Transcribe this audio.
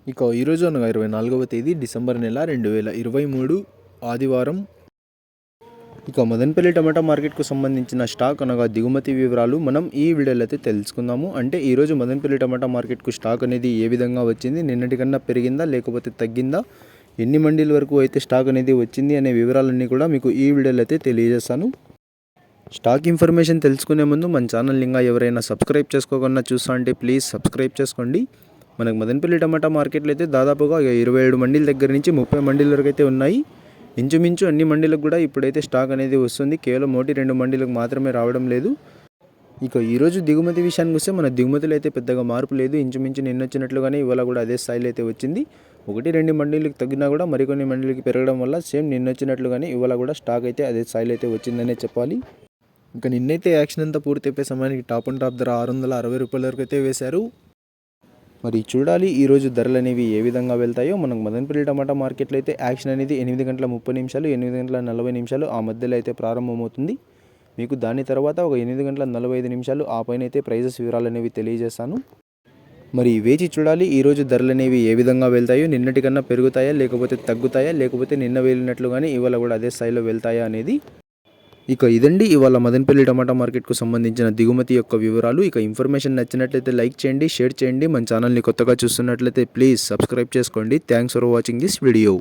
ఇక ఈరోజు అనగా 24వ తేదీ డిసెంబర్ నెల 2023 ఆదివారం. ఇక మదనపల్లి టమాటా మార్కెట్కు సంబంధించిన స్టాక్ అనగా దిగుమతి వివరాలు మనం ఈ వీడియోలో అయితే తెలుసుకుందాము. అంటే ఈరోజు మదనపల్లి టమాటా మార్కెట్కు స్టాక్ అనేది ఏ విధంగా వచ్చింది, నిన్నటి కన్నా పెరిగిందా లేకపోతే తగ్గిందా, ఎన్ని మండీల వరకు అయితే స్టాక్ అనేది వచ్చింది అనే వివరాలన్నీ కూడా మీకు ఈ వీడియోలో అయితే తెలియజేస్తాను. స్టాక్ ఇన్ఫర్మేషన్ తెలుసుకునే ముందు మన ఛానల్ ఇంకా ఎవరైనా సబ్స్క్రైబ్ చేసుకోకుండా చూస్తా అంటే ప్లీజ్ సబ్స్క్రైబ్ చేసుకోండి. మనకు మదనపల్లి టమాటా మార్కెట్లో అయితే దాదాపుగా 27 మండీల దగ్గర నుంచి 30 మండీల వరకు అయితే ఉన్నాయి. ఇంచుమించు అన్ని మండీలకు కూడా ఇప్పుడైతే స్టాక్ అనేది వస్తుంది. కేవలం 1-2 మండీలకు మాత్రమే రావడం లేదు. ఇక ఈరోజు దిగుమతి విషయానికి వస్తే మన దిగుమతులు అయితే పెద్దగా మార్పు లేదు. ఇంచుమించు నిన్న వచ్చినట్లుగానే ఇవాళ కూడా అదే స్థాయిలో అయితే వచ్చింది. 1-2 మండీలకు తగ్గినా కూడా మరికొన్ని మండీలకి పెరగడం వల్ల సేమ్ నిన్న వచ్చినట్లుగానే ఇవాళ కూడా స్టాక్ అయితే అదే స్థాయిలో అయితే వచ్చిందనే చెప్పాలి. ఇంకా నిన్నైతే యాక్షన్ అంతా పూర్తి అయిపోయే సమయానికి టాప్ అండ్ టాప్ ధర 660 రూపాయల వరకు అయితే వేశారు. మరి చూడాలి ఈరోజు ధరలు అనేవి ఏ విధంగా వెళ్తాయో. మనకు మదనపల్లి టమాటా మార్కెట్లో అయితే యాక్షన్ అనేది 8 గంటల 30 నిమిషాలు 8 గంటల 40 నిమిషాలు ఆ మధ్యలో అయితే ప్రారంభమవుతుంది. మీకు దాని తర్వాత ఒక 8 గంటల 45 నిమిషాలు ఆ పైన అయితే ప్రైజెస్ వివరాలు అనేవి తెలియజేస్తాను. మరి వేచి చూడాలి ఈరోజు ధరలు అనేవి ఏ విధంగా వెళ్తాయో. నిన్నటి కన్నా పెరుగుతాయా లేకపోతే తగ్గుతాయా, లేకపోతే నిన్న వెళ్ళినట్లుగానే ఇవాళ కూడా అదే స్థాయిలో వెళ్తాయా అనేది. ఇక ఇదండి ఇవాళ మదనపల్లి టమాటా మార్కెట్కు సంబంధించిన దిగుమతి యొక్క వివరాలు. ఇక ఇన్ఫర్మేషన్ నచ్చినట్లయితే లైక్ చేయండి, షేర్ చేయండి. మన ఛానల్ని కొత్తగా చూస్తున్నట్లయితే ప్లీజ్ సబ్స్క్రైబ్ చేసుకోండి. Thanks for watching this video.